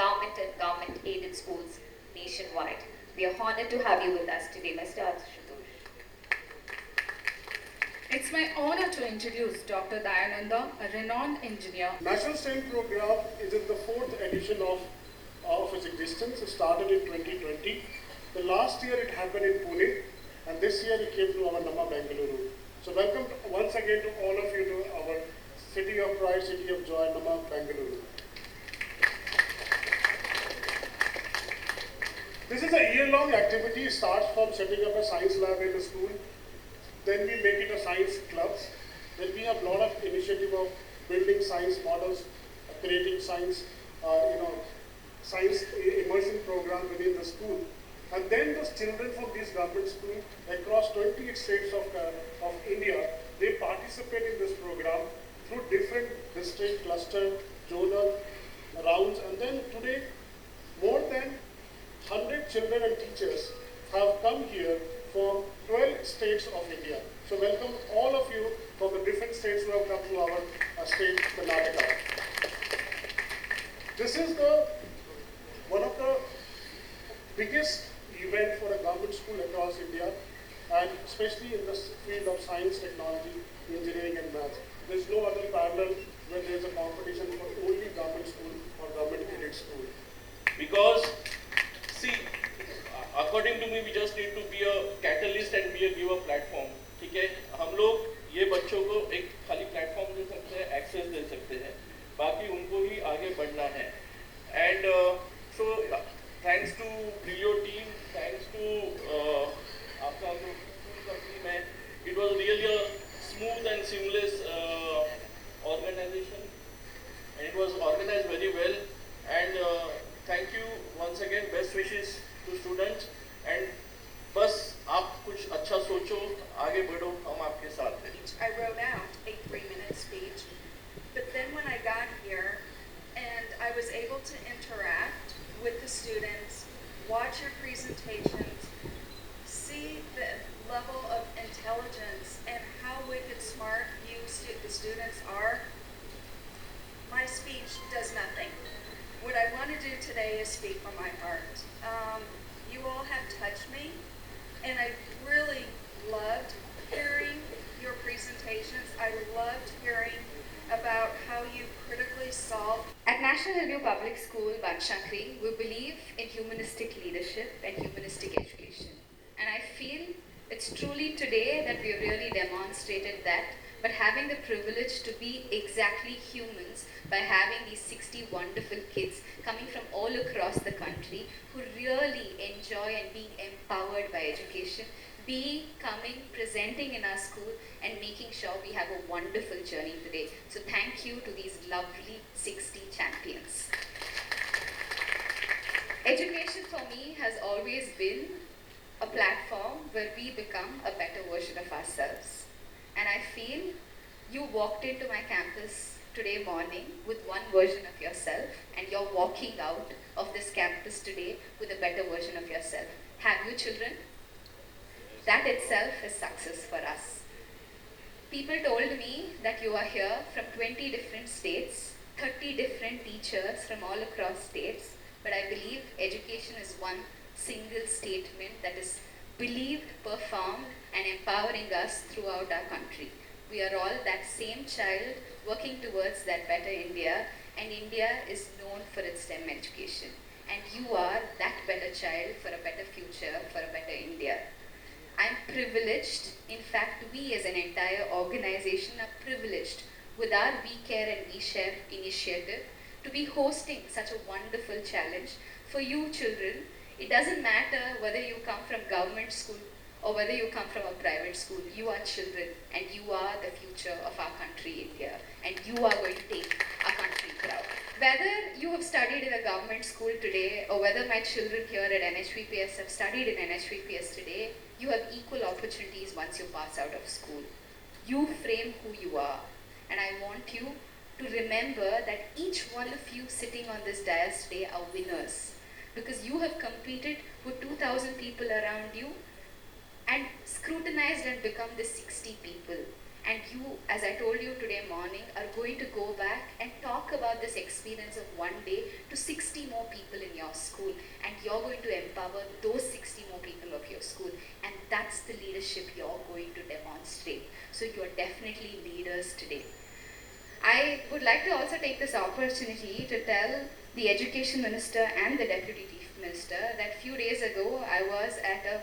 government and government-aided schools nationwide. We are honored to have you with us today, Mr. Ashutosh. It's my honor to introduce Dr. Dayananda, a renowned engineer. National STEM program is in the 4th edition of its existence. It started in 2020. The last year it happened in Pune, and this year it came to our Nama Bangalore. So welcome once again to all of you to our city of pride, city of joy, Nama Bangalore. This is a year-long activity. It starts from setting up a science lab in the school. Then we make it a science clubs. Then we have a lot of initiative of building science models, creating science, science immersion program within the school. And then the children from these government schools across 28 states of India, they participate in this program through different district, cluster, zonal rounds. And then today, more than 100 children and teachers have come here from 12 states of India. So welcome all of you from the different states who have come to our state, Karnataka. This is one of the biggest event for a government school across India, and especially in the field of science, technology, engineering and math. There's no other parallel where there's a competition for only government school or government aided school. Because, see, according to me, we just need to be a catalyst and give a platform. ठीक है, हम लोग ये बच्चों को एक खाली platform दे सकते हैं, एक्सेस दे सकते हैं, बाकी उनको ही आगे बढ़ना है. And so thanks to Brillio team, thanks to आपका जो company में, it was really a smooth and seamless organization, and it was organized very well. And thank you once again. Best wishes to students, and बस आप कुछ अच्छा सोचो, आगे बढ़ो, हम आपके साथ हैं. I wrote out a 3-minute speech, but then when I got here and I was able to interact with the students, watch your presentations, see the level of intelligence and how wicked smart the students are, my speech does nothing. What I want to do today is speak from my heart. You all have touched me, and I really loved hearing your presentations. I loved hearing about how you critically solved. At National Review Public School, Banshankari, we believe in humanistic leadership and humanistic education. And I feel it's truly today that we have really demonstrated that, but having the privilege to be exactly humans by having these 60 wonderful kids coming from all across the country who really enjoy and being empowered by education, coming, presenting in our school and making sure we have a wonderful journey today. So thank you to these lovely 60 champions. Education for me has always been a platform where we become a better version of ourselves. And I feel you walked into my campus today morning with one version of yourself, and you're walking out of this campus today with a better version of yourself. Have you, children? That itself is success for us. People told me that you are here from 20 different states, 30 different teachers from all across states, but I believe education is one single statement that is believed, performed, and empowering us throughout our country. We are all that same child working towards that better India, and India is known for its STEM education. And you are that better child for a better future, for a better India. I'm privileged, in fact we as an entire organization are privileged with our We Care and We Share initiative to be hosting such a wonderful challenge for you children. It doesn't matter whether you come from government school or whether you come from a private school, you are children and you are the future of our country, India, and you are going to take our country proud. Whether you have studied in a government school today or whether my children here at NHVPS have studied in NHVPS today, you have equal opportunities once you pass out of school. You frame who you are, and I want you to remember that each one of you sitting on this dais today are winners, because you have competed with 2,000 people around you and scrutinized and become the 60 people. And you, as I told you today morning, are going to go back and talk about this experience of one day to 60 more people in your school. And you're going to empower those 60 more people of your school. And that's the leadership you're going to demonstrate. So you're definitely leaders today. I would like to also take this opportunity to tell the Education Minister and the Deputy Chief Minister that few days ago I was at a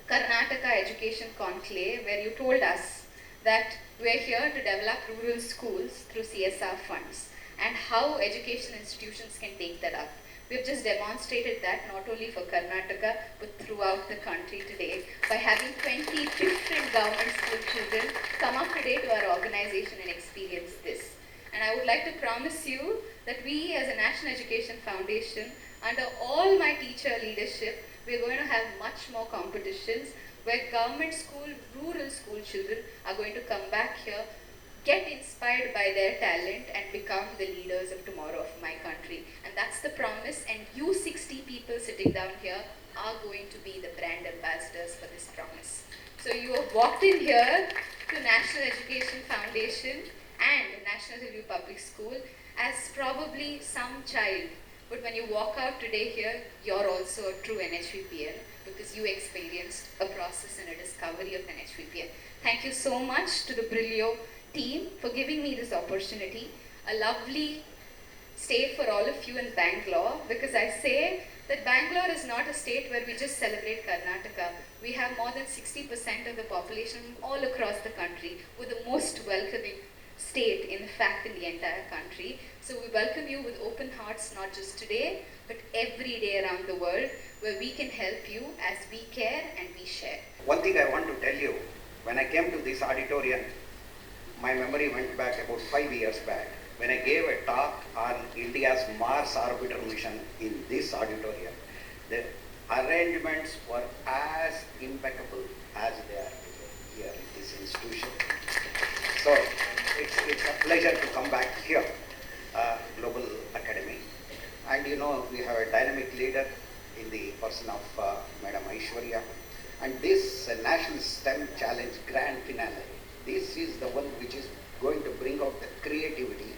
Karnataka Education Conclave where you told us that we're here to develop rural schools through CSR funds and how education institutions can take that up. We've just demonstrated that not only for Karnataka but throughout the country today by having 20 different government school children come up today to our organization and experience this. And I would like to promise you that we as a National Education Foundation, under all my teacher leadership, we're going to have much more competitions where government school, rural school children are going to come back here, get inspired by their talent and become the leaders of tomorrow of my country. And that's the promise, and you 60 people sitting down here are going to be the brand ambassadors for this promise. So you have walked in here to National Education Foundation and National Review Public School as probably some child, but when you walk out today here, you're also a true NHVPN because you experienced a process and a discovery of NHVPN. Thank you so much to the Brillio team for giving me this opportunity. A lovely stay for all of you in Bangalore, because I say that Bangalore is not a state where we just celebrate Karnataka. We have more than 60% of the population all across the country. We're the most welcoming state, in fact, in the entire country. So we welcome you with open hearts, not just today, but every day around the world, where we can help you as we care and we share. One thing I want to tell you, when I came to this auditorium, my memory went back about 5 years back, when I gave a talk on India's Mars orbiter mission in this auditorium. The arrangements were as impeccable as they are here in this institution. So it's a pleasure to come back here, Global Academy. And you know, we have a dynamic leader in the person of Madam Aishwarya. And this National STEM Challenge Grand Finale, this is the one which is going to bring out the creativity,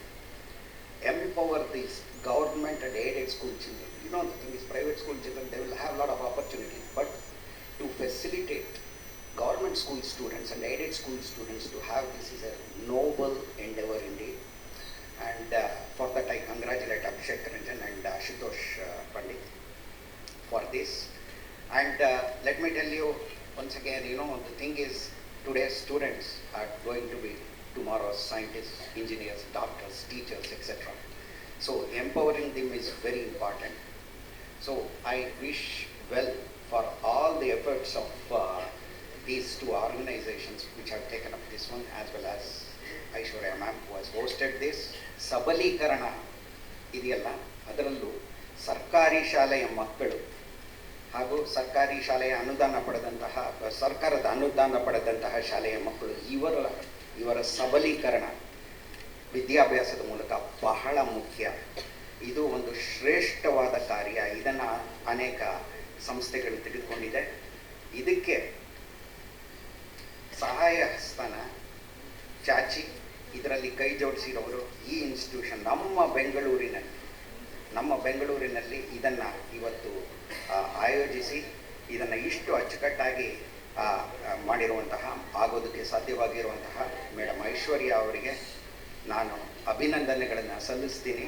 empower these government and aided school children. You know, the thing is, private school children, they will have a lot of opportunity, but to facilitate government school students and aided school students to have this is a noble endeavor indeed. And for that I congratulate Abhishek, Ranjan and Ashutosh Pandit for this. And let me tell you once again, you know, the thing is, today's students are going to be tomorrow's scientists, engineers, doctors, teachers, etc. So empowering them is very important. So I wish well for all the efforts of these two organizations which have taken up this one, as well as Aishwarya ma'am who has hosted this. Sabalೀಕರಣ ಇದೆಯಲ್ಲ, ಅದರಲ್ಲೂ ಸರ್ಕಾರಿ ಶಾಲೆಯ ಮಕ್ಕಳು ಹಾಗೂ ಸರ್ಕಾರಿ ಶಾಲೆಯ ಅನುದಾನ ಪಡೆದಂತಹ, ಸರ್ಕಾರದ ಅನುದಾನ ಪಡೆದಂತಹ ಶಾಲೆಯ ಮಕ್ಕಳು, ಇವರ ಸಬಲೀಕರಣ ವಿದ್ಯಾಭ್ಯಾಸದ ಮೂಲಕ ಬಹಳ ಮುಖ್ಯ. ಇದು ಒಂದು ಶ್ರೇಷ್ಠವಾದ ಕಾರ್ಯ. ಇದನ್ನು ಅನೇಕ ಸಂಸ್ಥೆಗಳು ತೆಗೆದುಕೊಂಡಿದೆ. ಇದಕ್ಕೆ ಸಹಾಯ ಹಸ್ತನ ಚಾಚಿ ಇದರಲ್ಲಿ ಕೈ ಜೋಡಿಸಿರೋರು ಈ ಇನ್ಸ್ಟಿಟ್ಯೂಷನ್ ನಮ್ಮ ಬೆಂಗಳೂರಿನಲ್ಲಿ ಇದನ್ನು ಇವತ್ತು ಆಯೋಜಿಸಿ ಇದನ್ನು ಇಷ್ಟು ಅಚ್ಚುಕಟ್ಟಾಗಿ ಮಾಡಿರುವಂತಹ, ಆಗೋದಕ್ಕೆ ಸಾಧ್ಯವಾಗಿರುವಂತಹ ಮೇಡಮ್ ಐಶ್ವರ್ಯ ಅವರಿಗೆ ನಾನು ಅಭಿನಂದನೆಗಳನ್ನು ಸಲ್ಲಿಸ್ತೀನಿ.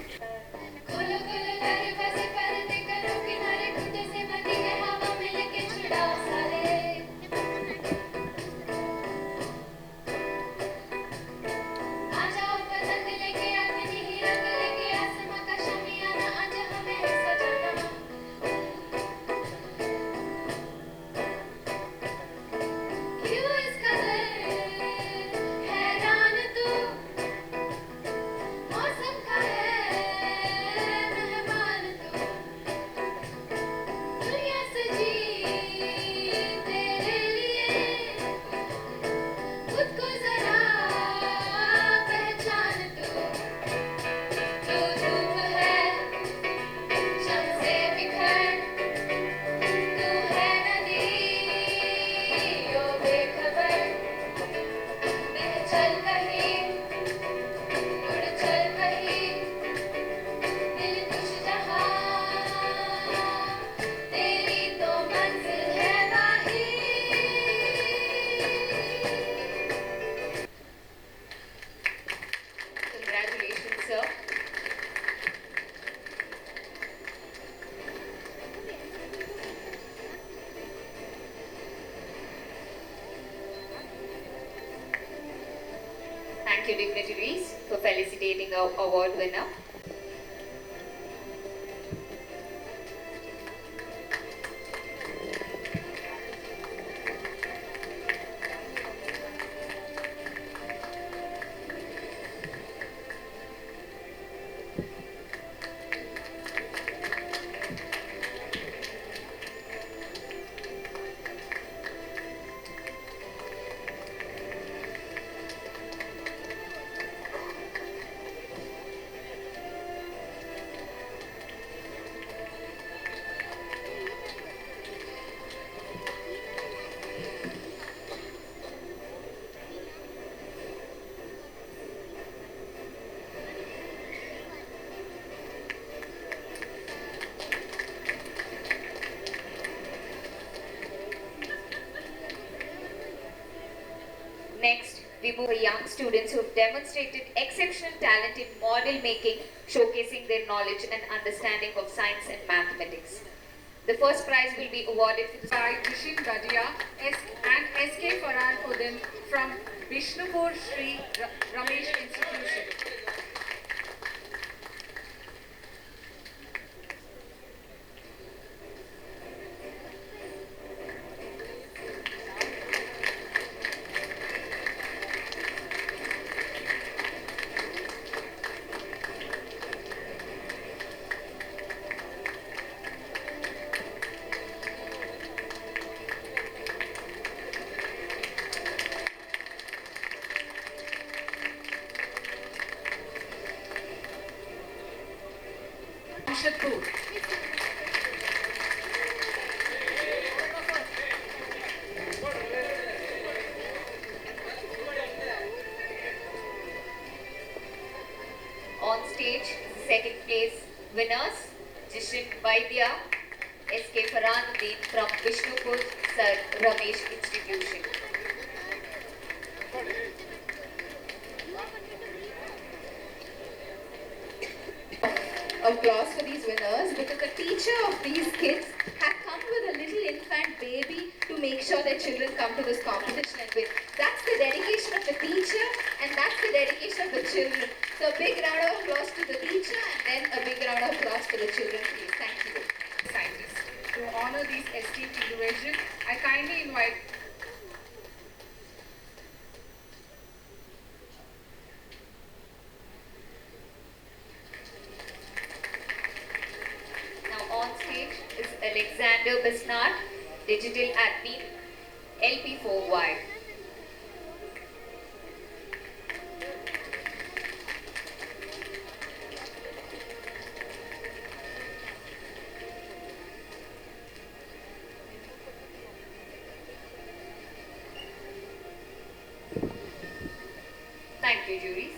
Thank you, dignitaries, for felicitating our award winner. Next, we move to young students who have demonstrated exceptional talent in model making, showcasing their knowledge and understanding of science and mathematics. The first prize will be awarded for the by Vishin Gadia and SK Farhan Udin from Vishnupur Sri Ramesh Institution. Jamshedpur. on stage second place winners Jishin Vaidya, SK Farhanuddin from Vishnupur Sir Ramesh Institution. Applause for these winners because the teacher of these kids had come with a little infant baby to make sure their children come to this competition and win. That's the dedication of the teacher and that's the dedication of the children. So a big round of applause to the teacher and then a big round of applause to the children, please. Thank you. Scientists. To honor these esteemed individuals, I kindly invite On stage is Alexander Bisnard, Digital Admin, LP4Y. Thank you, juries.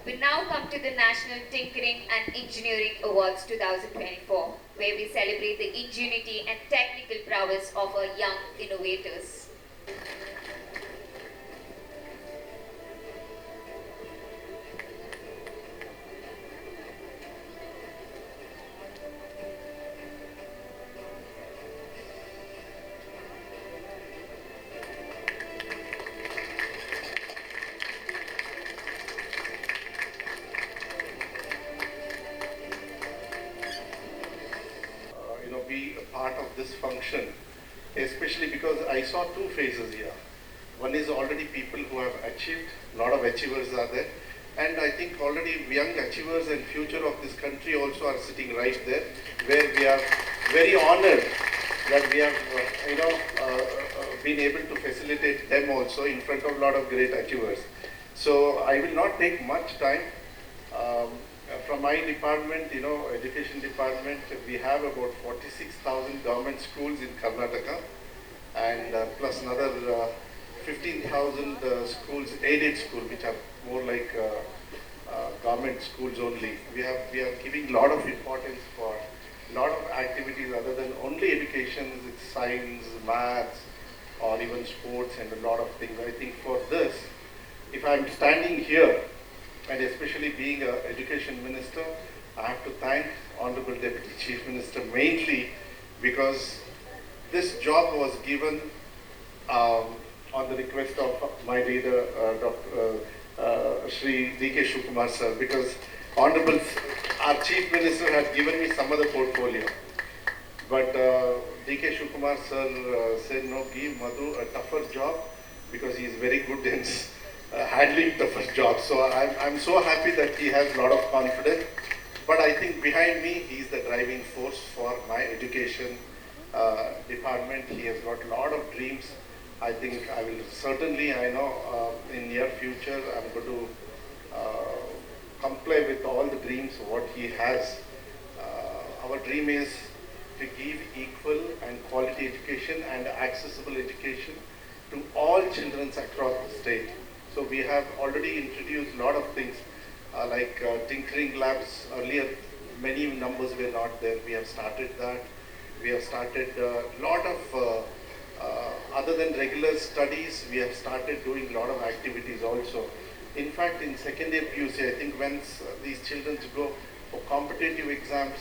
We now come to the National Tinkering and Engineering Awards 2024, where we celebrate the ingenuity and technical prowess of our young innovators. Be a part of this function, especially because I saw two phases here. One is already people who have achieved, a lot of achievers are there, and I think already young achievers and future of this country also are sitting right there, where we are very honored that we have been able to facilitate them also in front of a lot of great achievers. So I will not take much time. From my department, education department, we have about 46,000 government schools in Karnataka, and plus another 15,000 schools, aided schools, which are more like government schools only. We are giving a lot of importance for a lot of activities other than only education. It's science, maths, or even sports, and a lot of things. I think for this, if I'm standing here, and especially being an education minister, I have to thank Honorable Deputy Chief Minister mainly because this job was given on the request of my leader, Shri D.K. Shivakumar sir, because Honorable our Chief Minister had given me some other portfolio. But D.K. Shivakumar sir said, no, give Madhu a tougher job because he is very good in handling tougher jobs. So I'm so happy that he has a lot of confidence. But I think behind me, he is the driving force for my education department. He has got a lot of dreams. I think I will certainly, I know in near future, I'm going to comply with all the dreams what he has. Our dream is to give equal and quality education and accessible education to all children across the state. So we have already introduced a lot of things like tinkering labs. Earlier, many numbers were not there. We have started that. We have started a lot of, other than regular studies, we have started doing a lot of activities also. In fact, in second year PUC, I think once these children go for competitive exams,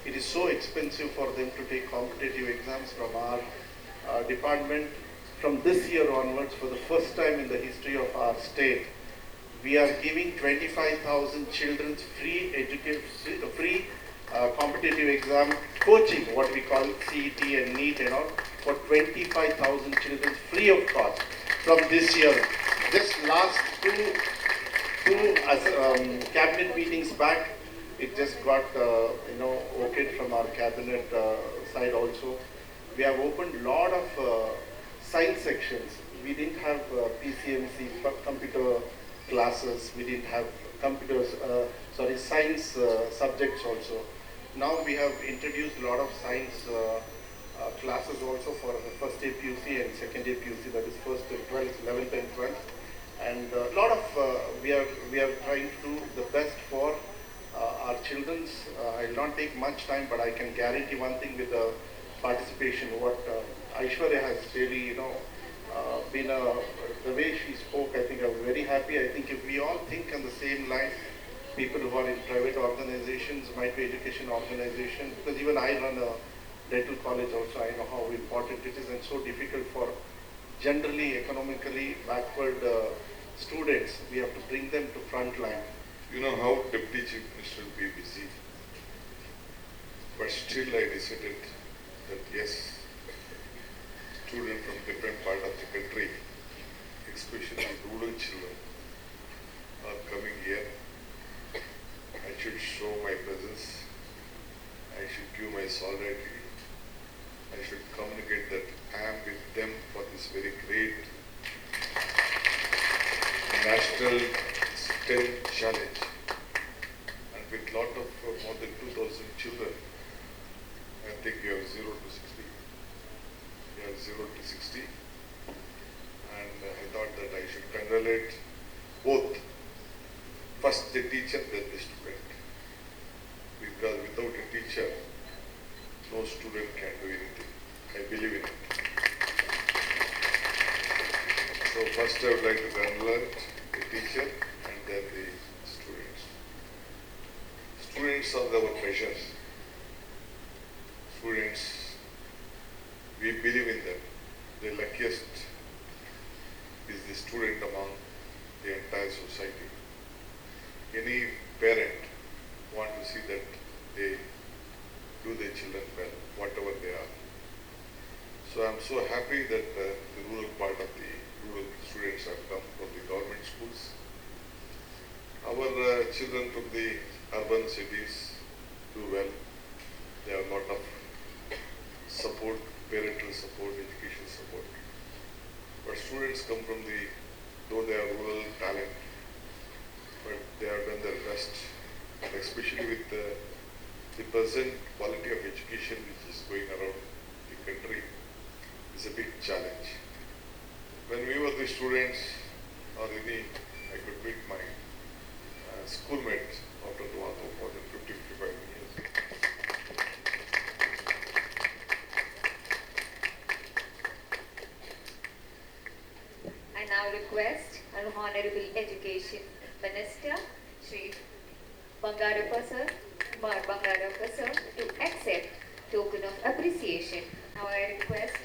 it is so expensive for them to take competitive exams from our department. From this year onwards, for the first time in the history of our state, we are giving 25,000 children free competitive exam coaching, what we call CET and NEET and all, for 25,000 children free of cost from this year. Just last two cabinet meetings back, it just got okayed from our cabinet side also. We have opened a lot of science sections. We didn't have PCMC computer classes. We didn't have science subjects also. Now we have introduced a lot of science classes also for the first year PUC and second year PUC, that is first and 12th, 11th and 12th. And a lot of, we are trying to do the best for our children's. I will not take much time, but I can guarantee one thing with the participation, what Aishwarya has really, been the way she spoke, I think I was very happy. I think if we all think on the same line, people who are in private organizations, might be education organizations, because even I run a dental college also, I know how important it is and so difficult for generally economically backward students. We have to bring them to front line. You know how Deputy Chief Minister will be busy, but still I decided that yes, students from different part of the country, especially rural children, are coming here. I should show my presence. I should give my solidarity. I should communicate that I am with them for this very great national STEM challenge. And with lot of more than 2,000 children, I think you have 0 to 60. You have 0 to 60. And I thought that I should congratulate both. First the teacher, then the student. Because without a teacher, no student can do anything. I believe in it. So first I would like to congratulate the teacher and then the students. Students are our treasures. Students, we believe in them. The luckiest is the student among the entire society. Any parent want to see that they do their children well, whatever they are. So I'm so happy that the rural part of the rural students have come from the government schools. Our children from the urban cities do well. They have a lot of support, parental support, education support. But students come from the, though they are rural talent, but they have done their best. And especially with the present quality of education which is going around the country, is a big challenge. When we were the students, or any, I could meet my schoolmates after more than 50, 55 years. I now request our Honorable Education Minister, Shri Bangarappa sir, to accept token of appreciation. Now I request